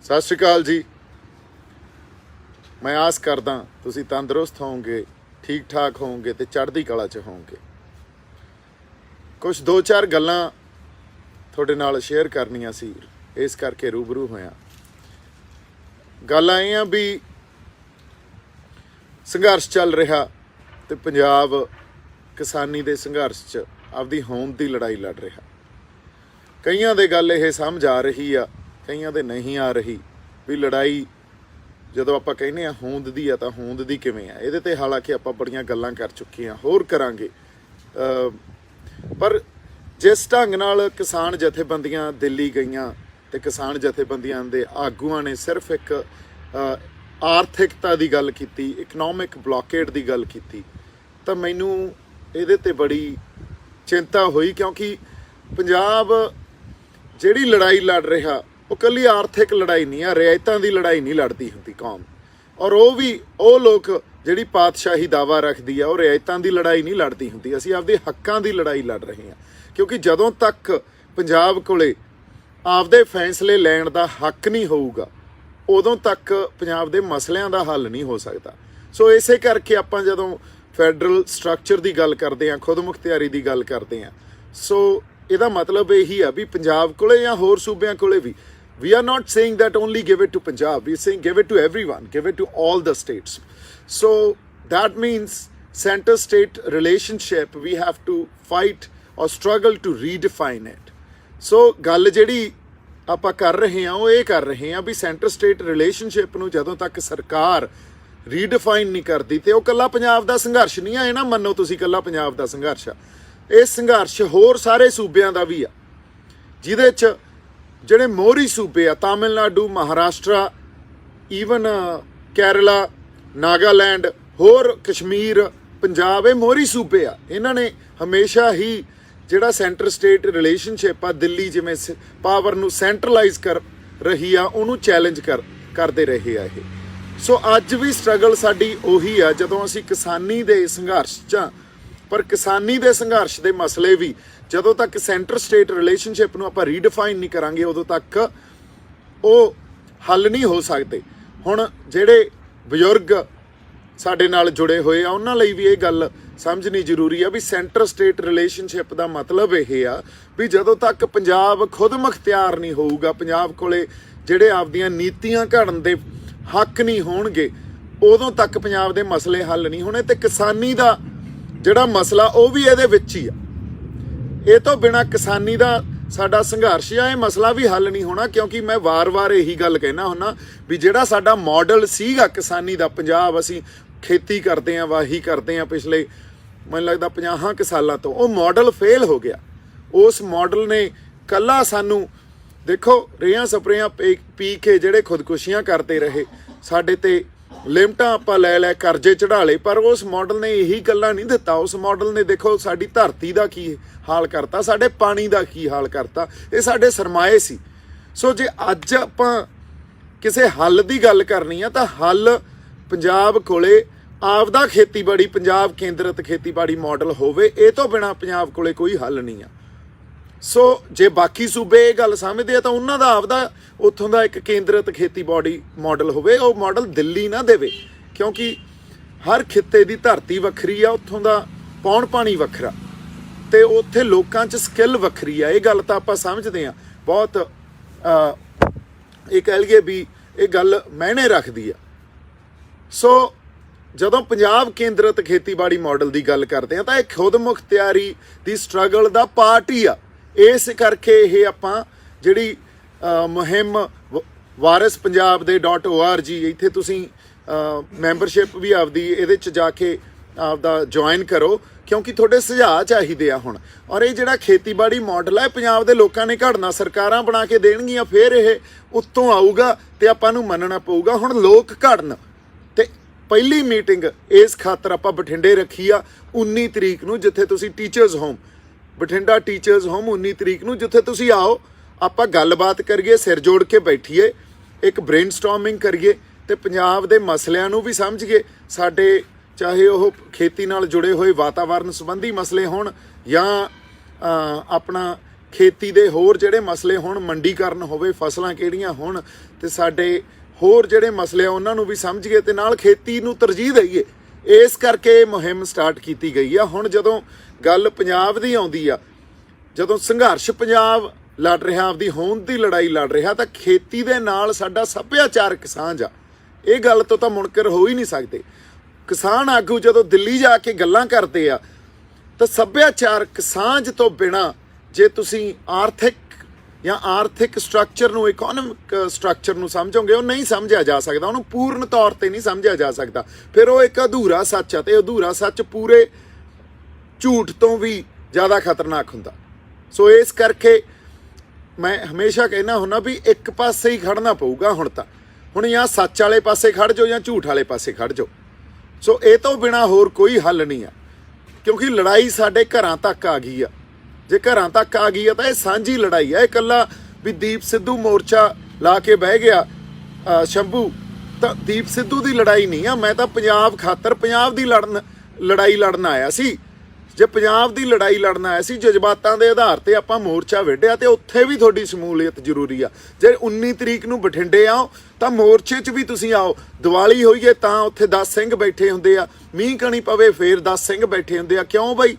ਸਤਿ ਸ਼੍ਰੀ ਅਕਾਲ ਜੀ। मैं आस करदा तुसी तंदुरुस्त होवोगे, ठीक ठाक होवोगे ते चढ़दी कला च होवोगे। कुछ दो चार गल्लां तुहाडे नाल शेयर करनियां सी, इस करके रूबरू होया। गल ये आ भी संघर्ष चल रहा ते पंजाब किसानी दे संघर्ष च आपदी होंद दी लड़ाई लड़ रहा। कईयां दे गल ये समझ आ रही आ, कईयां दे नहीं आ रही भी लड़ाई ਜਦੋਂ ਆਪਾਂ ਕਹਿੰਦੇ ਆ ਹੋਂਦ ਦੀ ਆ ਤਾਂ ਹੋਂਦ ਦੀ ਕਿਵੇਂ ਆ। ਇਹਦੇ ਤੇ ਹਾਲਾਂਕਿ ਆਪਾਂ ਬੜੀਆਂ ਗੱਲਾਂ ਕਰ ਚੁੱਕੇ ਆ, ਹੋਰ ਕਰਾਂਗੇ। ਪਰ ਜਿਸ ਢੰਗ ਨਾਲ ਕਿਸਾਨ ਜਥੇਬੰਦੀਆਂ ਦਿੱਲੀ ਗਈਆਂ ਤੇ ਕਿਸਾਨ ਜਥੇਬੰਦੀਆਂ ਦੇ ਆਗੂਆਂ ਨੇ ਸਿਰਫ ਇੱਕ ਆਰਥਿਕਤਾ ਦੀ ਗੱਲ ਕੀਤੀ, ਇਕਨੋਮਿਕ ਬਲੌਕੇਡ ਦੀ ਗੱਲ ਕੀਤੀ, ਤਾਂ ਮੈਨੂੰ ਇਹਦੇ ਤੇ ਬੜੀ ਚਿੰਤਾ ਹੋਈ। ਕਿਉਂਕਿ ਪੰਜਾਬ ਜਿਹੜੀ ਲੜਾਈ ਲੜ ਰਿਹਾ ਉਹ ਕੱਲੀ ਆਰਥਿਕ ਲੜਾਈ ਨਹੀਂ ਆ, ਰਿਆਇਤਾਂ ਦੀ ਲੜਾਈ ਨਹੀਂ ਲੜਦੀ ਹੁੰਦੀ ਕੌਮ। ਔਰ ਉਹ ਲੋਕ ਜਿਹੜੀ ਪਾਤਸ਼ਾਹੀ ਦਾਵਾ ਰੱਖਦੀ ਆ ਉਹ ਰਿਆਇਤਾਂ ਦੀ ਲੜਾਈ ਨਹੀਂ ਲੜਦੀ ਹੁੰਦੀ। ਅਸੀਂ ਆਪਦੇ ਹੱਕਾਂ ਦੀ ਲੜਾਈ ਲੜ ਰਹੇ ਹਾਂ। ਕਿਉਂਕਿ ਜਦੋਂ ਤੱਕ ਪੰਜਾਬ ਕੋਲੇ ਆਪਦੇ ਫੈਸਲੇ ਲੈਣ ਦਾ ਹੱਕ ਨਹੀਂ ਹੋਊਗਾ ਉਦੋਂ ਤੱਕ ਪੰਜਾਬ ਦੇ ਮਸਲਿਆਂ ਦਾ ਹੱਲ ਨਹੀਂ ਹੋ ਸਕਦਾ। ਸੋ ਇਸੇ ਕਰਕੇ ਆਪਾਂ ਜਦੋਂ ਫੈਡਰਲ ਸਟਰਕਚਰ ਦੀ ਗੱਲ ਕਰਦੇ ਹਾਂ, ਖੁਦ ਮੁਖਤਿਆਰੀ ਦੀ ਗੱਲ ਕਰਦੇ ਹਾਂ, ਸੋ ਇਹਦਾ ਮਤਲਬ ਇਹੀ ਆ ਵੀ ਪੰਜਾਬ ਕੋਲੇ ਜਾਂ ਹੋਰ ਸੂਬਿਆਂ ਕੋਲੇ ਵੀ we are not saying that only give it to Punjab, we are saying give it to everyone, give it to all the states. So that means center state relationship we have to fight or struggle to redefine it. So ਗੱਲ ਜਿਹੜੀ ਆਪਾਂ ਕਰ ਰਹੇ ਹਾਂ ਉਹ ਇਹ ਕਰ ਰਹੇ ਹਾਂ ਵੀ ਸੈਂਟਰ ਸਟੇਟ ਰਿਲੇਸ਼ਨਸ਼ਿਪ ਨੂੰ ਜਦੋਂ ਤੱਕ ਸਰਕਾਰ ਰੀਡਿਫਾਈਨ ਨਹੀਂ ਕਰਦੀ ਤੇ ਉਹ ਕੱਲਾ ਪੰਜਾਬ ਦਾ ਸੰਘਰਸ਼ ਨਹੀਂ ਆ। ਇਹ ਨਾ ਮੰਨੋ ਤੁਸੀਂ ਕੱਲਾ ਪੰਜਾਬ ਦਾ ਸੰਘਰਸ਼ ਆ, ਇਹ ਸੰਘਰਸ਼ ਹੋਰ ਸਾਰੇ ਸੂਬਿਆਂ ਦਾ ਵੀ ਆ, ਜਿਹਦੇ 'ਚ ਜਿਹੜੇ ਮੋਹਰੀ ਸੂਬੇ ਆ ਤਾਮਿਲਨਾਡੂ, ਮਹਾਰਾਸ਼ਟਰਾ, ਈਵਨ ਕੇਰਲਾ, ਨਾਗਾਲੈਂਡ, ਹੋਰ ਕਸ਼ਮੀਰ, ਪੰਜਾਬ, ਇਹ ਮੋਹਰੀ ਸੂਬੇ ਆ। ਇਹਨਾਂ ਨੇ ਹਮੇਸ਼ਾ ਹੀ ਜਿਹੜਾ ਸੈਂਟਰ ਸਟੇਟ ਰਿਲੇਸ਼ਨਸ਼ਿਪ ਆ, ਦਿੱਲੀ ਜਿਵੇਂ ਪਾਵਰ ਨੂੰ ਸੈਂਟਰਲਾਈਜ਼ ਕਰ ਰਹੀ ਆ ਉਹਨੂੰ ਚੈਲੰਜ ਕਰਦੇ ਰਹੇ ਆ ਇਹ। ਸੋ ਅੱਜ ਵੀ ਸਟਰਗਲ ਸਾਡੀ ਉਹੀ ਆ ਜਦੋਂ ਅਸੀਂ ਕਿਸਾਨੀ ਦੇ ਸੰਘਰਸ਼ 'ਚ। ਪਰ ਕਿਸਾਨੀ ਦੇ ਸੰਘਰਸ਼ ਦੇ ਮਸਲੇ ਵੀ ਜਦੋਂ ਤੱਕ ਸੈਂਟਰ ਸਟੇਟ ਰਿਲੇਸ਼ਨਸ਼ਿਪ ਨੂੰ ਆਪਾਂ ਰੀਡਿਫਾਈਨ ਨਹੀਂ ਕਰਾਂਗੇ ਉਦੋਂ ਤੱਕ ਉਹ ਹੱਲ ਨਹੀਂ ਹੋ ਸਕਦੇ। ਹੁਣ ਜਿਹੜੇ ਬਜ਼ੁਰਗ ਸਾਡੇ ਨਾਲ ਜੁੜੇ ਹੋਏ ਆ ਉਹਨਾਂ ਲਈ ਵੀ ਇਹ ਗੱਲ ਸਮਝਣੀ ਜ਼ਰੂਰੀ ਆ ਵੀ ਸੈਂਟਰ ਸਟੇਟ ਰਿਲੇਸ਼ਨਸ਼ਿਪ ਦਾ ਮਤਲਬ ਇਹ ਆ ਵੀ ਜਦੋਂ ਤੱਕ ਪੰਜਾਬ ਖੁਦ ਮੁਖਤਿਆਰ ਨਹੀਂ ਹੋਊਗਾ, ਪੰਜਾਬ ਕੋਲੇ ਜਿਹੜੇ ਆਪਦੀਆਂ ਨੀਤੀਆਂ ਘੜਨ ਦੇ ਹੱਕ ਨਹੀਂ ਹੋਣਗੇ, ਉਦੋਂ ਤੱਕ ਪੰਜਾਬ ਦੇ ਮਸਲੇ ਹੱਲ ਨਹੀਂ ਹੋਣੇ। ਤੇ ਕਿਸਾਨੀ ਦਾ ਜਿਹੜਾ ਮਸਲਾ ਉਹ ਵੀ ਇਹਦੇ ਵਿੱਚ ਹੀ ਆ। ਇਹ ਤੋਂ ਬਿਨਾਂ ਕਿਸਾਨੀ ਦਾ ਸਾਡਾ ਸੰਘਰਸ਼ ਆ ਇਹ ਮਸਲਾ ਵੀ ਹੱਲ ਨਹੀਂ ਹੋਣਾ। ਕਿਉਂਕਿ ਮੈਂ ਵਾਰ-ਵਾਰ ਇਹੀ ਗੱਲ ਕਹਿਣਾ ਹੁੰਦਾ ਵੀ ਜਿਹੜਾ ਸਾਡਾ ਮਾਡਲ ਸੀਗਾ ਕਿਸਾਨੀ ਦਾ, ਪੰਜਾਬ ਅਸੀਂ ਖੇਤੀ ਕਰਦੇ ਹਾਂ, ਵਾਹੀ ਕਰਦੇ ਹਾਂ ਪਿਛਲੇ ਮੈਨੂੰ ਲੱਗਦਾ 50 ਕੁ ਸਾਲਾਂ ਤੋਂ, ਉਹ ਮਾਡਲ ਫੇਲ ਹੋ ਗਿਆ। ਉਸ ਮਾਡਲ ਨੇ ਕੱਲਾ ਸਾਨੂੰ ਦੇਖੋ ਰੇਹਾਂ ਸਪਰੇਆਂ ਪੀ ਕੇ ਜਿਹੜੇ ਖੁਦਕੁਸ਼ੀਆਂ ਕਰਦੇ ਰਹੇ, ਸਾਡੇ ਤੇ ਲਿਮਟਾਂ ਆਪਾਂ ਲੈ ਕਰਜ਼ੇ ਚੜਾ ਲਏ, ਪਰ ਉਸ ਮਾਡਲ ਨੇ ਇਹੀ ਗੱਲਾਂ ਨਹੀਂ ਦਿੱਤਾ। ਉਸ ਮਾਡਲ ਨੇ ਦੇਖੋ ਸਾਡੀ ਧਰਤੀ ਦਾ ਕੀ ਹਾਲ ਕਰਤਾ, ਸਾਡੇ ਪਾਣੀ ਦਾ ਕੀ ਹਾਲ ਕਰਤਾ, ਇਹ ਸਾਡੇ ਸਰਮਾਏ ਸੀ। ਸੋ ਜੇ ਅੱਜ ਆਪਾਂ ਕਿਸੇ ਹੱਲ ਦੀ ਗੱਲ ਕਰਨੀ ਆ ਤਾਂ ਹੱਲ ਪੰਜਾਬ ਕੋਲੇ ਆਪਦਾ ਖੇਤੀਬਾੜੀ, ਪੰਜਾਬ ਕੇਂਦਰਿਤ ਖੇਤੀਬਾੜੀ ਮਾਡਲ ਹੋਵੇ। ਇਹ ਤੋਂ ਬਿਨਾਂ ਪੰਜਾਬ ਕੋਲੇ ਕੋਈ ਹੱਲ ਨਹੀਂ ਆ। ਸੋ ਜੇ ਬਾਕੀ ਸੂਬੇ ਇਹ ਗੱਲ ਸਮਝਦੇ ਆ ਤਾਂ ਉਹਨਾਂ ਦਾ ਆਪਦਾ ਉੱਥੋਂ ਦਾ ਇੱਕ ਕੇਂਦਰਿਤ ਖੇਤੀਬਾੜੀ ਮਾਡਲ ਹੋਵੇ। ਉਹ ਮਾਡਲ ਦਿੱਲੀ ਨਾ ਦੇਵੇ, ਕਿਉਂਕਿ ਹਰ ਖਿੱਤੇ ਦੀ ਧਰਤੀ ਵੱਖਰੀ ਆ, ਉੱਥੋਂ ਦਾ ਪੌਣ ਪਾਣੀ ਵੱਖਰਾ ਤੇ ਉੱਥੇ ਲੋਕਾਂ 'ਚ ਸਕਿੱਲ ਵੱਖਰੀ ਆ। ਇਹ ਗੱਲ ਤਾਂ ਆਪਾਂ ਸਮਝਦੇ ਆ, ਬਹੁਤ ਇਹ ਕਹਿ ਲਈਏ ਵੀ ਇਹ ਗੱਲ ਮਾਇਨੇ ਰੱਖਦੀ ਆ। ਸੋ ਜਦੋਂ ਪੰਜਾਬ ਕੇਂਦਰਿਤ ਖੇਤੀਬਾੜੀ ਮਾਡਲ ਦੀ ਗੱਲ ਕਰਦੇ ਆ ਤਾਂ ਇਹ ਖੁਦ ਮੁਖਤਿਆਰੀ ਦੀ ਸਟਰਗਲ ਦਾ ਪਾਰਟ ਹੀ ਆ। ਇਸ ਕਰਕੇ ਇਹ ਆਪਾਂ ਜਿਹੜੀ ਮੁਹਿੰਮ ਵਾਰਿਸ ਪੰਜਾਬ ਦੇ .org ਇੱਥੇ ਤੁਸੀਂ ਮੈਂਬਰਸ਼ਿਪ ਵੀ ਆਪਦੀ ਇਹਦੇ 'ਚ ਜਾ ਕੇ ਆਪਦਾ ਜੁਆਇਨ ਕਰੋ, ਕਿਉਂਕਿ ਤੁਹਾਡੇ ਸੁਝਾਅ ਚਾਹੀਦੇ ਆ ਹੁਣ। ਔਰ ਇਹ ਜਿਹੜਾ ਖੇਤੀਬਾੜੀ ਮਾਡਲ ਹੈ ਪੰਜਾਬ ਦੇ ਲੋਕਾਂ ਨੇ ਘੜਨਾ, ਸਰਕਾਰਾਂ ਬਣਾ ਕੇ ਦੇਣਗੀਆਂ, ਫਿਰ ਇਹ ਉੱਤੋਂ ਆਊਗਾ ਤੇ ਆਪਾਂ ਨੂੰ ਮੰਨਣਾ ਪਊਗਾ। ਹੁਣ ਲੋਕ ਘੜਨ ਤੇ ਪਹਿਲੀ ਮੀਟਿੰਗ ਇਸ ਖਾਤਰ ਆਪਾਂ ਬਠਿੰਡੇ ਰੱਖੀ ਆ 19 ਤਰੀਕ ਨੂੰ, ਜਿੱਥੇ ਤੁਸੀਂ teachers home Bathinda teachers home 19 ਤਰੀਕ ਨੂੰ, ਜਿੱਥੇ ਤੁਸੀਂ ਆਓ, ਆਪਾਂ ਗੱਲਬਾਤ ਕਰੀਏ, ਸਿਰ ਜੋੜ ਕੇ ਬੈਠੀਏ, ਇੱਕ ਬ੍ਰੇਨਸਟਾਰਮਿੰਗ ਕਰੀਏ ਤੇ ਪੰਜਾਬ ਦੇ ਮਸਲਿਆਂ ਨੂੰ ਵੀ ਸਮਝੀਏ। ਸਾਡੇ ਚਾਹੇ ਉਹ ਖੇਤੀ ਨਾਲ ਜੁੜੇ ਹੋਏ ਵਾਤਾਵਰਨ ਸੰਬੰਧੀ ਮਸਲੇ ਹੋਣ ਜਾਂ ਆਪਣਾ ਖੇਤੀ ਦੇ ਹੋਰ ਜਿਹੜੇ ਮਸਲੇ ਹੋਣ, ਮੰਡੀਕਰਨ ਹੋਵੇ, ਫਸਲਾਂ ਕਿਹੜੀਆਂ ਹੋਣ, ਤੇ ਸਾਡੇ ਹੋਰ ਜਿਹੜੇ ਮਸਲੇ ਆ ਉਹਨਾਂ ਨੂੰ ਵੀ ਸਮਝੀਏ ਤੇ ਨਾਲ ਖੇਤੀ ਨੂੰ ਤਰਜੀਹ ਦਈਏ। ਇਸ ਕਰਕੇ ਇਹ ਮੁਹਿੰਮ ਸਟਾਰਟ ਕੀਤੀ ਗਈ ਆ। ਹੁਣ ਜਦੋਂ ਗੱਲ ਪੰਜਾਬ ਦੀ ਆਉਂਦੀ ਆ, ਜਦੋਂ ਸੰਘਰਸ਼ ਪੰਜਾਬ ਲੜ ਰਿਹਾ, ਆਪਦੀ ਹੋਂਦ ਦੀ ਲੜਾਈ ਲੜ ਰਿਹਾ, ਤਾਂ ਖੇਤੀ ਦੇ ਨਾਲ ਸਾਡਾ ਸੱਭਿਆਚਾਰਕ ਸਾਂਝ ਆ। ਇਹ ਗੱਲ ਤੋਂ ਤਾਂ ਮੁਨਕਰ ਹੋ ਹੀ ਨਹੀਂ ਸਕਦੇ। ਕਿਸਾਨ ਆਗੂ ਜਦੋਂ ਦਿੱਲੀ ਜਾ ਕੇ ਗੱਲਾਂ ਕਰਦੇ ਆ ਤਾਂ ਸੱਭਿਆਚਾਰਕ ਸਾਂਝ ਤੋਂ ਬਿਨਾਂ ਜੇ ਤੁਸੀਂ ਆਰਥਿਕ ਸਟਰਕਚਰ ਨੂੰ, ਇਕਨੋਮਿਕ ਸਟਰਕਚਰ ਨੂੰ ਸਮਝੋਗੇ, ਉਹ ਨਹੀਂ ਸਮਝਿਆ ਜਾ ਸਕਦਾ, ਉਹਨੂੰ ਪੂਰਨ ਤੌਰ ਤੇ ਨਹੀਂ ਸਮਝਿਆ ਜਾ ਸਕਦਾ। ਫਿਰ ਉਹ ਇੱਕ ਅਧੂਰਾ ਸੱਚ ਆ, ਤੇ ਅਧੂਰਾ ਸੱਚ ਪੂਰੇ ਝੂਠ ਤੋਂ ਵੀ ਜ਼ਿਆਦਾ ਖਤਰਨਾਕ ਹੁੰਦਾ। ਸੋ ਇਸ ਕਰਕੇ ਮੈਂ ਹਮੇਸ਼ਾ ਕਹਿੰਦਾ ਹੁੰਦਾ ਵੀ ਇੱਕ ਪਾਸੇ ਹੀ ਖੜਨਾ ਪਊਗਾ ਹੁਣ ਜਾਂ ਸੱਚ ਵਾਲੇ ਪਾਸੇ ਖੜ ਜਾਓ ਜਾਂ ਝੂਠ ਵਾਲੇ ਪਾਸੇ ਖੜ ਜਾਓ। ਸੋ ਇਹ ਤੋਂ ਬਿਨਾਂ ਹੋਰ ਕੋਈ ਹੱਲ ਨਹੀਂ ਆ, ਕਿਉਂਕਿ ਲੜਾਈ ਸਾਡੇ ਘਰਾਂ ਤੱਕ ਆ ਗਈ ਆ। ਜੇ ਘਰਾਂ ਤੱਕ ਆ ਗਈ ਆ ਤਾਂ ਇਹ ਸਾਂਝੀ ਲੜਾਈ ਆ। ਇਹ ਇਕੱਲਾ ਵੀ ਦੀਪ ਸਿੱਧੂ ਮੋਰਚਾ ਲਾ ਕੇ ਬਹਿ ਗਿਆ ਸ਼ੰਭੂ, ਤਾਂ ਦੀਪ ਸਿੱਧੂ ਦੀ ਲੜਾਈ ਨਹੀਂ ਆ। ਮੈਂ ਤਾਂ ਪੰਜਾਬ ਖਾਤਰ ਪੰਜਾਬ ਦੀ ਲੜਾਈ ਲੜਨ ਆਇਆ ਸੀ। ਜੇ ਪੰਜਾਬ ਦੀ ਲੜਾਈ ਲੜਨ ਆਇਆ ਸੀ, ਜਜ਼ਬਾਤਾਂ ਦੇ ਆਧਾਰ ਤੇ ਆਪਾਂ ਮੋਰਚਾ ਵਿੱਢਿਆ, ਤੇ ਉੱਥੇ ਵੀ ਤੁਹਾਡੀ ਸ਼ਮੂਲੀਅਤ ਜ਼ਰੂਰੀ ਆ। ਜੇ 19 ਤਰੀਕ ਨੂੰ ਬਠਿੰਡੇ ਆਓ ਤਾਂ ਮੋਰਚੇ 'ਚ ਵੀ ਤੁਸੀਂ ਆਓ। ਦੀਵਾਲੀ ਹੋਈਏ ਤਾਂ ਉੱਥੇ 10 ਸਿੰਘ ਬੈਠੇ ਹੁੰਦੇ ਆ, ਮੀਂਹ ਕਣੀ ਪਵੇ ਫੇਰ 10 ਸਿੰਘ ਬੈਠੇ ਹੁੰਦੇ ਆ। ਕਿਉਂ ਬਈ?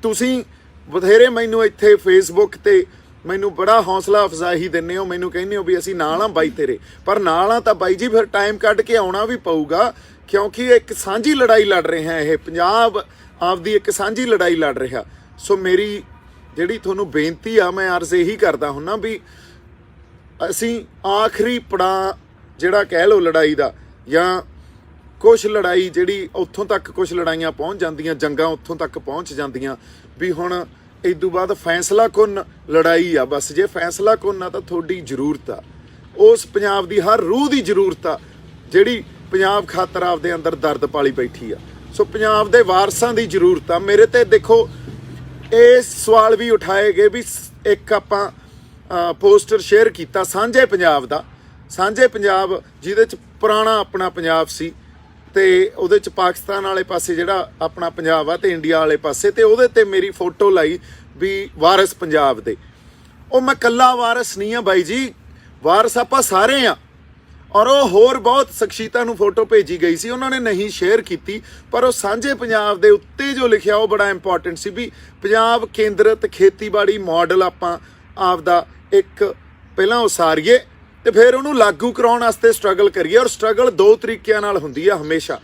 ਤੁਸੀਂ ਬਥੇਰੇ ਮੈਨੂੰ ਇੱਥੇ ਫੇਸਬੁੱਕ ਤੇ ਮੈਨੂੰ ਬੜਾ ਹੌਸਲਾ ਅਫਜ਼ਾਈ ਦਿੰਦੇ ਹੋ, ਮੈਨੂੰ ਕਹਿੰਦੇ ਹੋ ਵੀ ਅਸੀਂ ਨਾਲ ਆ ਬਾਈ ਤੇਰੇ, ਪਰ ਨਾਲ ਆ ਤਾਂ ਬਾਈ ਜੀ ਫਿਰ ਟਾਈਮ ਕੱਢ ਕੇ ਆਉਣਾ ਵੀ ਪਊਗਾ, ਕਿਉਂਕਿ ਇੱਕ ਸਾਂਝੀ ਲੜਾਈ ਲੜ ਰਹੇ ਹਾਂ। ਇਹ ਪੰਜਾਬ ਆਪਦੀ ਇੱਕ ਸਾਂਝੀ ਲੜਾਈ ਲੜ ਰਿਹਾ। ਸੋ ਮੇਰੀ ਜਿਹੜੀ ਤੁਹਾਨੂੰ ਬੇਨਤੀ ਆ, ਮੈਂ ਅਰਜ਼ ਇਹੀ ਕਰਦਾ ਹੁੰਦਾ ਵੀ ਅਸੀਂ ਆਖਰੀ ਪੜਾਅ ਜਿਹੜਾ ਕਹਿ ਲਓ ਲੜਾਈ ਦਾ, ਜਾਂ ਕੁਛ ਲੜਾਈ ਜਿਹੜੀ ਉੱਥੋਂ ਤੱਕ, ਕੁਛ ਲੜਾਈਆਂ ਪਹੁੰਚ ਜਾਂਦੀਆਂ, ਜੰਗਾਂ ਉੱਥੋਂ ਤੱਕ ਪਹੁੰਚ ਜਾਂਦੀਆਂ ਵੀ ਹੁਣ ਇਦੋਂ ਬਾਅਦ ਫੈਸਲਾ ਕੁੰਨ ਲੜਾਈ ਆ। ਬਸ ਜੇ ਫੈਸਲਾ ਕੁੰਨ ਆ ਤਾਂ ਤੁਹਾਡੀ ਜ਼ਰੂਰਤ ਆ, ਉਸ ਪੰਜਾਬ ਦੀ ਹਰ ਰੂਹ ਦੀ ਜ਼ਰੂਰਤ ਆ ਜਿਹੜੀ ਪੰਜਾਬ ਖਾਤਰ ਆਪਦੇ ਅੰਦਰ ਦਰਦ ਪਾਲੀ ਬੈਠੀ ਆ। ਸੋ ਪੰਜਾਬ ਦੇ ਵਾਰਸਾਂ ਦੀ ਜ਼ਰੂਰਤ ਆ। ਮੇਰੇ ਤੇ ਦੇਖੋ ਇਹ ਸਵਾਲ ਵੀ ਉਠਾਏ ਗਏ ਵੀ ਇੱਕ ਆਪਾਂ ਪੋਸਟਰ ਸ਼ੇਅਰ ਕੀਤਾ ਸਾਂਝੇ ਪੰਜਾਬ ਦਾ, ਸਾਂਝੇ ਪੰਜਾਬ ਜਿਹਦੇ 'ਚ ਪੁਰਾਣਾ ਆਪਣਾ ਪੰਜਾਬ ਸੀ, ਤੇ ਉਹਦੇ 'ਚ ਪਾਕਿਸਤਾਨ ਵਾਲੇ ਪਾਸੇ ਜਿਹੜਾ ਆਪਣਾ ਪੰਜਾਬ ਆ ਤੇ ਇੰਡੀਆ ਵਾਲੇ ਪਾਸੇ, ਤੇ ਉਹਦੇ ਤੇ ਮੇਰੀ ਫੋਟੋ ਲਾਈ ਵੀ ਵਾਰਿਸ ਪੰਜਾਬ ਦੇ। ਉਹ ਮੈਂ ਕੱਲਾ ਵਾਰਿਸ ਨਹੀਂ ਆ ਬਾਈ ਜੀ, ਵਾਰਿਸ ਆਪਾਂ ਸਾਰੇ ਆ। ਔਰ ਉਹ ਹੋਰ ਬਹੁਤ ਸ਼ਖਸੀਅਤਾਂ ਨੂੰ ਫੋਟੋ ਭੇਜੀ ਗਈ ਸੀ, ਉਹਨਾਂ ਨੇ ਨਹੀਂ ਸ਼ੇਅਰ ਕੀਤੀ, ਪਰ ਉਹ ਸਾਂਝੇ ਪੰਜਾਬ ਦੇ ਉੱਤੇ ਜੋ ਲਿਖਿਆ ਉਹ ਬੜਾ ਇੰਪੋਰਟੈਂਟ ਸੀ ਵੀ ਪੰਜਾਬ ਕੇਂਦਰਿਤ ਖੇਤੀਬਾੜੀ ਮਾਡਲ ਆਪਾਂ ਆਪਦਾ ਇੱਕ ਪਹਿਲਾਂ ਉਸਾਰੀਏ ਤੇ ਫਿਰ ਉਹਨੂੰ ਲਾਗੂ ਕਰਾਉਣ ਵਾਸਤੇ ਸਟਰਗਲ ਕਰੀਏ। ਔਰ ਸਟਰਗਲ ਦੋ ਤਰੀਕਿਆਂ ਨਾਲ ਹੁੰਦੀ ਆ ਹਮੇਸ਼ਾ।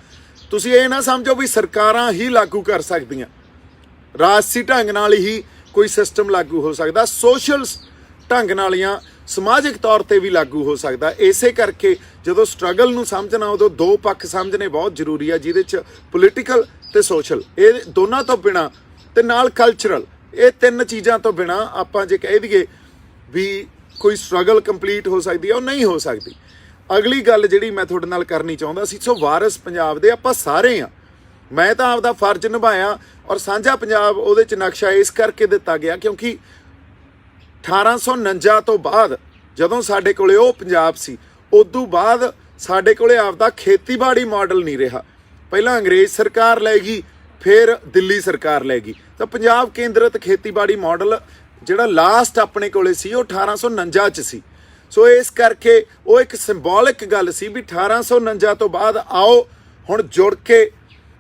ਤੁਸੀਂ ਇਹ ਨਾ ਸਮਝੋ ਵੀ ਸਰਕਾਰਾਂ ਹੀ ਲਾਗੂ ਕਰ ਸਕਦੀਆਂ, ਰਾਜਸੀ ਢੰਗ ਨਾਲ ਹੀ ਕੋਈ ਸਿਸਟਮ ਲਾਗੂ ਹੋ ਸਕਦਾ, ਸੋਸ਼ਲ ਢੰਗ ਨਾਲ ਜਾਂ ਸਮਾਜਿਕ ਤੌਰ ਤੇ ਵੀ ਲਾਗੂ ਹੋ ਸਕਦਾ। ਇਸੇ ਕਰਕੇ ਜਦੋਂ ਸਟਰਗਲ ਨੂੰ ਸਮਝਣਾ ਉਦੋਂ ਦੋ ਪੱਖ ਸਮਝਣੇ ਬਹੁਤ ਜ਼ਰੂਰੀ ਆ, ਜਿਹਦੇ 'ਚ ਪੋਲੀਟੀਕਲ ਤੇ ਸੋਸ਼ਲ, ਇਹ ਦੋਨਾਂ ਤੋਂ ਬਿਨਾਂ, ਤੇ ਨਾਲ ਕਲਚਰਲ, ਇਹ ਤਿੰਨ ਚੀਜ਼ਾਂ ਤੋਂ ਬਿਨਾਂ ਆਪਾਂ ਜੇ ਕਹਿ ਦਈਏ ਵੀ ਕੋਈ ਸਟਰਗਲ ਕੰਪਲੀਟ ਹੋ ਸਕਦੀ ਹੈ, ਉਹ ਨਹੀਂ ਹੋ ਸਕਦੀ। ਅਗਲੀ ਗੱਲ ਜਿਹੜੀ ਮੈਂ ਤੁਹਾਡੇ ਨਾਲ ਕਰਨੀ ਚਾਹੁੰਦਾ ਸੀ, ਸੋ ਵਾਰਿਸ ਪੰਜਾਬ ਦੇ ਆਪਾਂ ਸਾਰੇ ਆ। ਮੈਂ ਤਾਂ ਆਪਦਾ ਫਰਜ਼ ਨਿਭਾਇਆ, ਔਰ ਸਾਂਝਾ ਪੰਜਾਬ ਉਹਦੇ 'ਚ ਨਕਸ਼ਾ ਇਸ ਕਰਕੇ ਦਿੱਤਾ ਗਿਆ ਕਿਉਂਕਿ 1849 ਤੋਂ ਬਾਅਦ ਜਦੋਂ ਸਾਡੇ ਕੋਲੇ ਉਹ ਪੰਜਾਬ ਸੀ, ਉਦੋਂ ਬਾਅਦ ਸਾਡੇ ਕੋਲੇ ਆਪਦਾ ਖੇਤੀਬਾੜੀ ਮਾਡਲ ਨਹੀਂ ਰਿਹਾ। ਪਹਿਲਾਂ ਅੰਗਰੇਜ਼ ਸਰਕਾਰ ਲੈ ਗਈ, ਫਿਰ ਦਿੱਲੀ ਸਰਕਾਰ ਲੈ ਗਈ, ਤਾਂ ਪੰਜਾਬ ਕੇਂਦਰਿਤ ਖੇਤੀਬਾੜੀ ਮਾਡਲ ਜਿਹੜਾ ਲਾਸਟ ਆਪਣੇ ਕੋਲੇ ਸੀ ਉਹ 1849 'ਚ ਸੀ। ਸੋ ਇਸ ਕਰਕੇ ਉਹ ਇੱਕ ਸਿੰਬੋਲਿਕ ਗੱਲ ਸੀ ਵੀ 1849 ਤੋਂ ਬਾਅਦ ਆਓ ਹੁਣ ਜੁੜ ਕੇ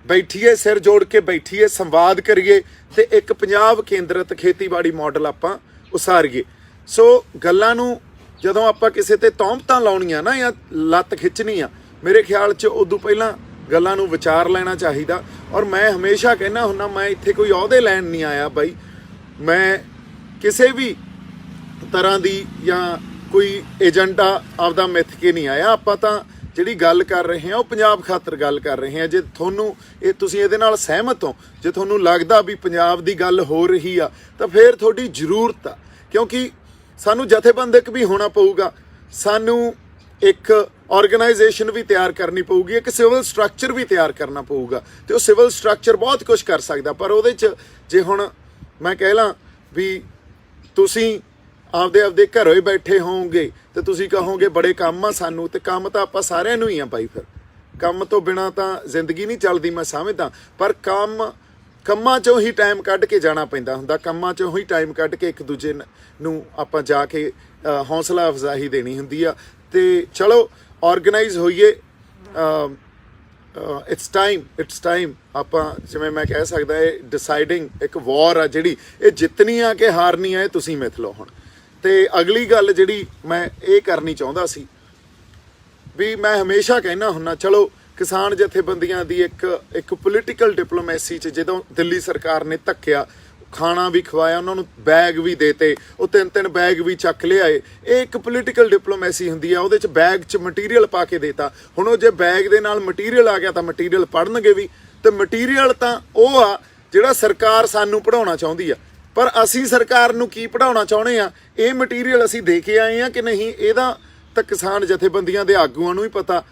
ਬੈਠੀਏ, ਸਿਰ ਜੋੜ ਕੇ ਬੈਠੀਏ, ਸੰਵਾਦ ਕਰੀਏ ਤੇ ਇੱਕ ਪੰਜਾਬ ਕੇਂਦਰਿਤ ਖੇਤੀਬਾੜੀ ਮਾਡਲ ਆਪਾਂ ਉਸਾਰੀਏ। ਸੋ ਗੱਲਾਂ ਨੂੰ ਜਦੋਂ ਆਪਾਂ ਕਿਸੇ ਤੇ ਤੌਹਮਤਾਂ ਲਾਉਣੀਆਂ ਨਾ ਜਾਂ ਲੱਤ ਖਿੱਚਣੀ ਆ, ਮੇਰੇ ਖਿਆਲ 'ਚ ਉਦੋਂ ਪਹਿਲਾਂ ਗੱਲਾਂ ਨੂੰ ਵਿਚਾਰ ਲੈਣਾ ਚਾਹੀਦਾ। ਔਰ ਮੈਂ ਹਮੇਸ਼ਾ ਕਹਿੰਦਾ ਹੁੰਦਾ, ਮੈਂ ਇੱਥੇ ਕੋਈ ਅਹੁਦੇ ਲੈਣ ਨਹੀਂ ਆਇਆ ਬਾਈ, ਮੈਂ ਕਿਸੇ ਵੀ ਤਰ੍ਹਾਂ ਦੀ ਜਾਂ ਕੋਈ ਏਜੰਡਾ ਆਪਦਾ ਮਿੱਥ ਕੇ ਨਹੀਂ ਆਇਆ। ਆਪਾਂ ਤਾਂ ਜਿਹੜੀ ਗੱਲ ਕਰ ਰਹੇ ਹਾਂ ਉਹ ਪੰਜਾਬ ਖਾਤਰ ਗੱਲ ਕਰ ਰਹੇ ਹਾਂ। ਜੇ ਤੁਹਾਨੂੰ ਤੁਸੀਂ ਇਹਦੇ ਨਾਲ ਸਹਿਮਤ ਹੋ, ਜੇ ਤੁਹਾਨੂੰ ਲੱਗਦਾ ਵੀ ਪੰਜਾਬ ਦੀ ਗੱਲ ਹੋ ਰਹੀ ਆ, ਤਾਂ ਫਿਰ ਤੁਹਾਡੀ ਜ਼ਰੂਰਤ ਆ, ਕਿਉਂਕਿ ਸਾਨੂੰ ਜਥੇਬੰਦਕ ਵੀ ਹੋਣਾ ਪਊਗਾ, ਸਾਨੂੰ ਇੱਕ ਆਰਗੇਨਾਈਜੇਸ਼ਨ ਵੀ ਤਿਆਰ ਕਰਨੀ ਪਊਗੀ, ਇੱਕ ਸਿਵਲ ਸਟਰਕਚਰ ਵੀ ਤਿਆਰ ਕਰਨਾ ਪਊਗਾ। ਤੇ ਉਹ ਸਿਵਲ ਸਟਰਕਚਰ ਬਹੁਤ ਕੁਝ ਕਰ ਸਕਦਾ, ਪਰ ਉਹਦੇ 'ਚ ਜੇ ਹੁਣ ਮੈਂ ਕਹਿ ਲਾਂ ਵੀ ਤੁਸੀਂ ਆਪਦੇ ਘਰੋਂ ਹੀ ਬੈਠੇ ਹੋਵੋਗੇ ਤੇ ਤੁਸੀਂ ਕਹੋਗੇ ਬੜੇ ਕੰਮ ਆ ਸਾਨੂੰ, ਤੇ ਕੰਮ ਤਾਂ ਆਪਾਂ ਸਾਰਿਆਂ ਨੂੰ ਹੀ ਆ ਭਾਈ। ਫਿਰ ਕੰਮ ਤੋਂ ਬਿਨਾਂ ਤਾਂ ਜ਼ਿੰਦਗੀ ਨਹੀਂ ਚੱਲਦੀ, ਮੈਂ ਸਮਝਦਾ, ਪਰ ਕੰਮ ਕੰਮਾਂ 'ਚੋਂ ਹੀ ਟਾਈਮ ਕੱਢ ਕੇ ਜਾਣਾ ਪੈਂਦਾ ਹੁੰਦਾ, ਕੰਮਾਂ 'ਚੋਂ ਹੀ ਟਾਈਮ ਕੱਢ ਕੇ ਇੱਕ ਦੂਜੇ ਨੂੰ ਆਪਾਂ ਜਾ ਕੇ ਹੌਸਲਾ ਅਫਜ਼ਾਈ ਦੇਣੀ ਹੁੰਦੀ ਆ। ਤੇ ਚਲੋ ਆਰਗੇਨਾਈਜ਼ ਹੋਈਏ। ਇਟਸ ਟਾਈਮ ਆਪਾਂ ਜਿਵੇਂ ਮੈਂ ਕਹਿ ਸਕਦਾ ਇਹ ਡਿਸਾਈਡਿੰਗ ਇੱਕ ਵਾਰ ਆ ਜਿਹੜੀ ਇਹ ਜਿੱਤਣੀ ਆ ਕਿ ਹਾਰਨੀ ਆ, ਇਹ ਤੁਸੀਂ ਮਿਥ ਲਓ ਹੁਣ। ਤੇ ਅਗਲੀ ਗੱਲ ਜਿਹੜੀ ਮੈਂ ਇਹ ਕਰਨੀ ਚਾਹੁੰਦਾ ਸੀ ਵੀ ਮੈਂ ਹਮੇਸ਼ਾ ਕਹਿਣਾ ਹੁੰਦਾ, ਚਲੋ ਕਿਸਾਨ ਜਥੇਬੰਦੀਆਂ ਦੀ ਇੱਕ ਪੋਲੀਟੀਕਲ ਡਿਪਲੋਮੈਸੀ 'ਚ ਜਦੋਂ ਦਿੱਲੀ ਸਰਕਾਰ ਨੇ ਧੱਕਿਆ, ਖਾਣਾ ਵੀ ਖਵਾਇਆ, ਉਹਨਾਂ ਨੂੰ ਬੈਗ ਵੀ ਦੇਤੇ, ਉਹ 3-3 ਬੈਗ ਵੀ ਚੱਕ ਲਿਆਏ, ਇਹ ਇੱਕ ਪੋਲੀਟੀਕਲ ਡਿਪਲੋਮੈਸੀ ਹੁੰਦੀ ਆ। ਉਹਦੇ 'ਚ ਬੈਗ 'ਚ ਮਟੀਰੀਅਲ ਪਾ ਕੇ ਦੇਤਾ। ਹੁਣ ਉਹ ਜੇ ਬੈਗ ਦੇ ਨਾਲ ਮਟੀਰੀਅਲ ਆ ਗਿਆ ਤਾਂ ਮਟੀਰੀਅਲ ਪੜ੍ਹਨਗੇ ਵੀ, ਤੇ ਮਟੀਰੀਅਲ ਤਾਂ ਉਹ ਆ ਜਿਹੜਾ ਸਰਕਾਰ ਸਾਨੂੰ ਪੜ੍ਹਾਉਣਾ ਚਾਹੁੰਦੀ ਆ। ਪਰ ਅਸੀਂ ਸਰਕਾਰ ਨੂੰ ਕੀ ਪੜ੍ਹਾਉਣਾ ਚਾਹੁੰਦੇ ਆ, ਇਹ ਮਟੀਰੀਅਲ ਅਸੀਂ ਦੇ ਕੇ ਆਏ ਆ ਕਿ ਨਹੀਂ, ਇਹਦਾ ਤਾਂ ਕਿਸਾਨ ਜਥੇਬੰਦੀਆਂ ਦੇ ਆਗੂਆਂ ਨੂੰ ਹੀ ਪਤਾ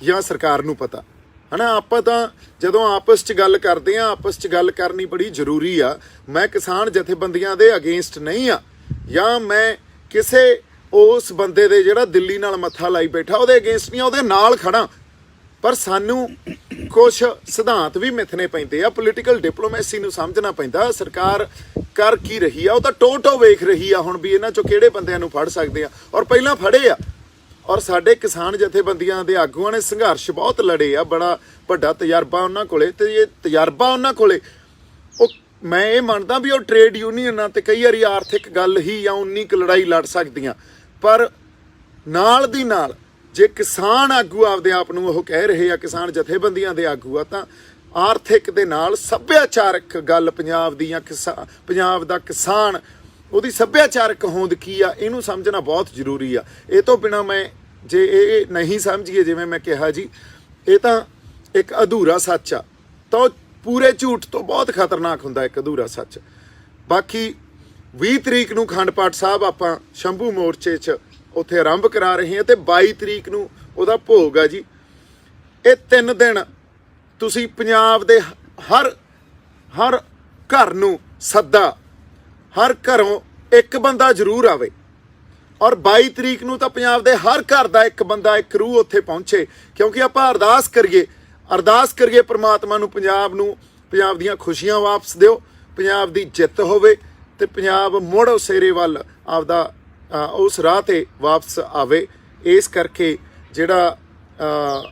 ਜਾਂ ਸਰਕਾਰ ਨੂੰ ਪਤਾ ਹੈ ਨਾ। ਆਪਾਂ ਤਾਂ ਜਦੋਂ ਆਪਸ 'ਚ ਗੱਲ ਕਰਦੇ ਆ, ਆਪਸ 'ਚ ਗੱਲ ਕਰਨੀ ਬੜੀ ਜ਼ਰੂਰੀ ਆ। ਮੈਂ ਕਿਸਾਨ ਜਥੇਬੰਦੀਆਂ ਦੇ ਅਗੇਂਸਟ ਨਹੀਂ ਆ, ਜਾਂ ਮੈਂ ਕਿਸੇ ਉਸ ਬੰਦੇ ਦੇ ਜਿਹੜਾ ਦਿੱਲੀ ਨਾਲ ਮੱਥਾ ਲਾਈ ਬੈਠਾ ਉਹਦੇ ਅਗੇਂਸਟ ਨਹੀਂ, ਉਹਦੇ ਨਾਲ ਖੜਾ। ਪਰ ਸਾਨੂੰ ਕੁਛ ਸਿਧਾਂਤ ਵੀ ਮਿਥਣੇ ਪੈਂਦੇ ਆ, ਪੋਲੀਟੀਕਲ ਡਿਪਲੋਮੈਸੀ ਨੂੰ ਸਮਝਣਾ ਪੈਂਦਾ। ਸਰਕਾਰ ਕਰ ਕੀ ਰਹੀ ਆ, ਉਹ ਤਾਂ ਟੋ ਵੇਖ ਰਹੀ ਆ ਹੁਣ ਵੀ ਇਹਨਾਂ 'ਚੋਂ ਕਿਹੜੇ ਬੰਦਿਆਂ ਨੂੰ ਫੜ ਸਕਦੇ ਆ, ਔਰ ਪਹਿਲਾਂ ਫੜੇ ਆ। ਔਰ ਸਾਡੇ ਕਿਸਾਨ ਜਥੇਬੰਦੀਆਂ ਦੇ ਆਗੂਆਂ ਨੇ ਸੰਘਰਸ਼ ਬਹੁਤ ਲੜੇ ਆ, ਬੜਾ ਵੱਡਾ ਤਜਰਬਾ ਉਹਨਾਂ ਕੋਲੇ। ਤੇ ਇਹ ਤਜਰਬਾ ਉਹਨਾਂ ਕੋਲੇ, ਉਹ ਮੈਂ ਇਹ ਮੰਨਦਾ ਵੀ ਉਹ ਟ੍ਰੇਡ ਯੂਨੀਅਨਾਂ ਤੇ ਕਈ ਵਾਰੀ ਆਰਥਿਕ ਗੱਲ ਹੀ ਜਾਂ 19 ਕੁ ਲੜਾਈ ਲੜ ਸਕਦੀਆਂ, ਪਰ ਨਾਲ ਦੀ ਨਾਲ ਜੇ ਕਿਸਾਨ ਆਗੂ ਆਪਦੇ ਆਪ ਨੂੰ ਉਹ ਕਹਿ ਰਹੇ ਆ ਕਿਸਾਨ ਜਥੇਬੰਦੀਆਂ ਦੇ ਆਗੂ ਆ, ਤਾਂ ਆਰਥਿਕ ਦੇ ਨਾਲ ਸੱਭਿਆਚਾਰਕ ਗੱਲ ਪੰਜਾਬ ਦੀ ਜਾਂ ਪੰਜਾਬ ਦਾ ਕਿਸਾਨ ਉਹਦੀ ਸੱਭਿਆਚਾਰਕ ਹੋਂਦ ਕੀ ਆ, ਇਹਨੂੰ ਸਮਝਣਾ ਬਹੁਤ ਜ਼ਰੂਰੀ ਆ। ਇਹ ਤੋਂ ਬਿਨਾਂ ਮੈਂ ਜੇ ਇਹ ਨਹੀਂ ਸਮਝੀਏ, ਜਿਵੇਂ ਮੈਂ ਕਿਹਾ ਜੀ, ਇਹ ਤਾਂ ਇੱਕ ਅਧੂਰਾ ਸੱਚ ਆ, ਤਾਂ ਪੂਰੇ ਝੂਠ ਤੋਂ ਬਹੁਤ ਖਤਰਨਾਕ ਹੁੰਦਾ ਇੱਕ ਅਧੂਰਾ ਸੱਚ। ਬਾਕੀ 20 ਤਰੀਕ ਨੂੰ ਅਖੰਡ ਪਾਠ ਸਾਹਿਬ ਆਪਾਂ ਸ਼ੰਭੂ ਮੋਰਚੇ 'ਚ ਉੱਥੇ ਆਰੰਭ ਕਰਾ ਰਹੇ ਹਾਂ, ਤੇ 22 ਤਰੀਕ ਨੂੰ ਉਹਦਾ ਭੋਗ ਆ ਜੀ। ਇਹ 3 ਦਿਨ ਤੁਸੀਂ ਪੰਜਾਬ ਦੇ ਹਰ ਘਰ ਨੂੰ ਸੱਦਾ, ਹਰ ਘਰੋਂ ਇੱਕ ਬੰਦਾ ਜ਼ਰੂਰ ਆਵੇ, ਔਰ 22 ਤਰੀਕ ਨੂੰ ਤਾਂ ਪੰਜਾਬ ਦੇ ਹਰ ਘਰ ਦਾ ਇੱਕ ਬੰਦਾ, ਇੱਕ ਰੂਹ ਉੱਥੇ ਪਹੁੰਚੇ। ਕਿਉਂਕਿ ਆਪਾਂ ਅਰਦਾਸ ਕਰੀਏ ਪ੍ਰਮਾਤਮਾ ਨੂੰ, ਪੰਜਾਬ ਦੀਆਂ ਖੁਸ਼ੀਆਂ ਵਾਪਸ ਦਿਓ, ਪੰਜਾਬ ਦੀ ਜਿੱਤ ਹੋਵੇ, ਤੇ ਪੰਜਾਬ ਮੁੜ ਉਸੇਰੇ ਵੱਲ ਆਪਦਾ ਉਸ ਰਾਹ ਤੇ ਵਾਪਸ ਆਵੇ। ਇਸ ਕਰਕੇ ਜਿਹੜਾ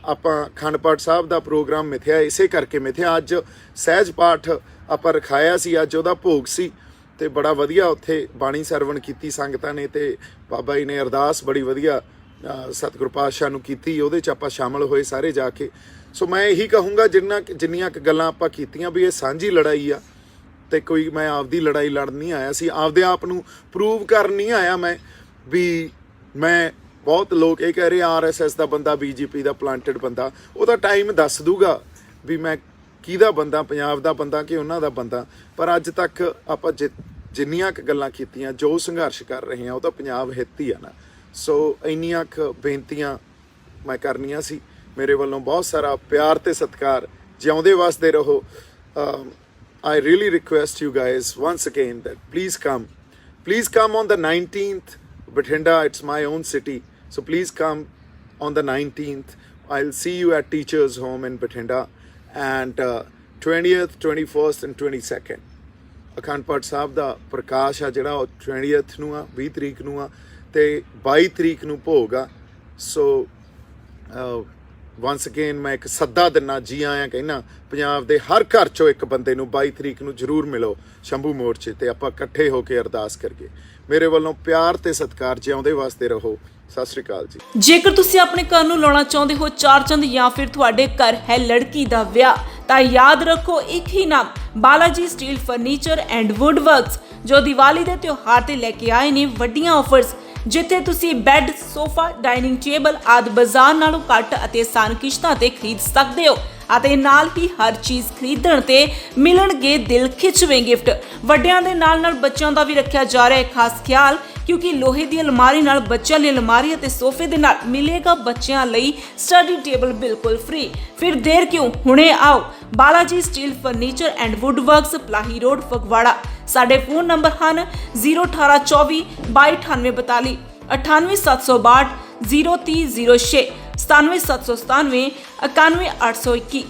ਆਪਾਂ ਅਖੰਡ ਪਾਠ ਸਾਹਿਬ ਦਾ ਪ੍ਰੋਗਰਾਮ ਮਿਥਿਆ, ਇਸੇ ਕਰਕੇ ਮਿਥਿਆ। ਅੱਜ ਸਹਿਜ ਪਾਠ ਆਪਾਂ ਰਖਾਇਆ ਸੀ, ਅੱਜ ਉਹਦਾ ਭੋਗ ਸੀ, ਤੇ ਬੜਾ ਵਧੀਆ ਉੱਥੇ ਬਾਣੀ ਸਰਵਣ ਕੀਤੀ ਸੰਗਤਾਂ ਨੇ, ਤੇ ਬਾਬਾ ਜੀ ਨੇ ਅਰਦਾਸ ਬੜੀ ਵਧੀਆ ਸਤਿਗੁਰ ਪਾਤਸ਼ਾਹ ਨੂੰ ਕੀਤੀ, ਉਹਦੇ 'ਚ ਆਪਾਂ ਸ਼ਾਮਲ ਹੋਏ ਸਾਰੇ ਜਾ ਕੇ। ਸੋ ਮੈਂ ਇਹੀ ਕਹੂੰਗਾ, ਜਿੰਨੀਆਂ ਕੁ ਗੱਲਾਂ ਆਪਾਂ ਕੀਤੀਆਂ ਵੀ ਇਹ ਸਾਂਝੀ ਲੜਾਈ ਆ, ਤੇ ਕੋਈ ਮੈਂ ਆਪਦੀ ਲੜਾਈ ਲੜਨ ਨਹੀਂ ਆਇਆ ਸੀ, ਆਪਦੇ ਆਪ ਨੂੰ ਪ੍ਰੂਵ ਕਰਨ ਨਹੀਂ ਆਇਆ ਮੈਂ ਵੀ ਮੈਂ। ਬਹੁਤ ਲੋਕ ਇਹ ਕਹਿ ਰਹੇ RSS ਦਾ ਬੰਦਾ, BJP ਦਾ ਪਲਾਂਟਡ ਬੰਦਾ, ਉਹਦਾ ਟਾਈਮ ਦੱਸ ਦੂਗਾ ਵੀ ਮੈਂ ਕਿਹਦਾ ਬੰਦਾ, ਪੰਜਾਬ ਦਾ ਬੰਦਾ ਕਿ ਉਹਨਾਂ ਦਾ ਬੰਦਾ। ਪਰ ਅੱਜ ਤੱਕ ਆਪਾਂ ਜਿੰਨੀਆਂ ਕੁ ਗੱਲਾਂ ਕੀਤੀਆਂ, ਜੋ ਸੰਘਰਸ਼ ਕਰ ਰਹੇ ਹਾਂ, ਉਹ ਤਾਂ ਪੰਜਾਬ ਹਿੱਤ ਹੀ ਆ ਨਾ। ਸੋ ਇੰਨੀਆਂ ਕੁ ਬੇਨਤੀਆਂ ਮੈਂ ਕਰਨੀਆਂ ਸੀ। ਮੇਰੇ ਵੱਲੋਂ ਬਹੁਤ ਸਾਰਾ ਪਿਆਰ ਤੇ ਸਤਿਕਾਰ। ਜਿਉਂਦੇ ਵਸਦੇ ਰਹੋ। I really request you guys once again that please come on the 19th. Bathinda, it's my own city, so please come on the 19th. I'll see you at Teachers Home in Bathinda, and 20th, 21st and 22nd Akhand Path Sahib ਦਾ ਪ੍ਰਕਾਸ਼ ਆ ਜਿਹੜਾ, ਉਹ 20th ਨੂੰ ਆ, 20 ਤਰੀਕ ਨੂੰ ਆ, ਤੇ 22 ਤਰੀਕ ਨੂੰ ਭੋਗ ਆ। ਸੋ ਵੰਸ ਅਗੇਨ ਮੈਂ ਇੱਕ ਸੱਦਾ ਦਿੰਦਾ, ਜੀ ਆਇਆਂ ਕਹਿਣਾ ਪੰਜਾਬ ਦੇ ਹਰ ਘਰ 'ਚੋਂ ਇੱਕ ਬੰਦੇ ਨੂੰ 22 ਤਰੀਕ ਨੂੰ ਜ਼ਰੂਰ ਮਿਲੋ ਸ਼ੰਭੂ ਮੋਰਚੇ ਤੇ, ਆਪਾਂ ਇਕੱਠੇ ਹੋ ਕੇ ਅਰਦਾਸ ਕਰੀਏ। ਮੇਰੇ ਵੱਲੋਂ ਪਿਆਰ ਤੇ ਸਤਿਕਾਰ। ਜਿਉਂਦੇ ਵਾਸਤੇ ਰਹੋ। ਸਤਿ ਸ਼੍ਰੀ ਅਕਾਲ ਜੀ। ਜੇਕਰ ਤੁਸੀਂ ਆਪਣੇ ਘਰ ਨੂੰ ਲਾਉਣਾ ਚਾਹੁੰਦੇ ਹੋ 4 ਚੰਦ, ਜਾਂ ਫਿਰ ਤੁਹਾਡੇ ਘਰ ਹੈ ਲੜਕੀ ਦਾ ਵਿਆਹ, ਤਾਂ ਯਾਦ ਰੱਖੋ ਇੱਕ ਹੀ ਨਾਮ, Balaji steel furniture and wood works, ਜੋ ਦੀਵਾਲੀ ਦੇ ਤਿਉਹਾਰ ਤੇ ਲੈ ਕੇ ਆਏ ਨੇ ਵੱਡੀਆਂ ਆਫਰਸ, ਜਿੱਥੇ ਤੁਸੀਂ ਬੈੱਡ, ਸੋਫਾ, ਡਾਈਨਿੰਗ ਟੇਬਲ ਆਦਿ ਬਾਜ਼ਾਰ ਨਾਲੋਂ ਘੱਟ ਅਤੇ ਆਸਾਨ ਕਿਸ਼ਤਾਂ ਤੇ ਖਰੀਦ ਸਕਦੇ ਹੋ। ਅਤੇ ਨਾਲ ਹੀ ਹਰ ਚੀਜ਼ ਖਰੀਦਣ ਤੇ ਮਿਲਣਗੇ ਦਿਲ ਖਿੱਚਵੇਂ ਗਿਫਟ। ਵੱਡਿਆਂ ਦੇ ਨਾਲ ਬੱਚਿਆਂ ਦਾ ਵੀ ਰੱਖਿਆ ਜਾ ਰਿਹਾ ਹੈ ਖਾਸ ਖਿਆਲ, ਕਿਉਂਕਿ ਲੋਹੇ ਦੀ ਅਲਮਾਰੀ ਨਾਲ ਬੱਚਿਆਂ ਲਈ ਅਲਮਾਰੀ ਅਤੇ ਸੋਫੇ ਦੇ ਨਾਲ ਮਿਲੇਗਾ ਬੱਚਿਆਂ ਲਈ ਸਟੱਡੀ ਟੇਬਲ ਬਿਲਕੁਲ ਫ੍ਰੀ। ਫਿਰ ਦੇਰ ਕਿਉਂ, ਹੁਣੇ ਆਓ Balaji steel furniture and wood works, Palahi road, Phagwara. ਸਾਡੇ ਫੋਨ ਨੰਬਰ ਹਨ 01824 229842, 98762 03006, 97797 91821।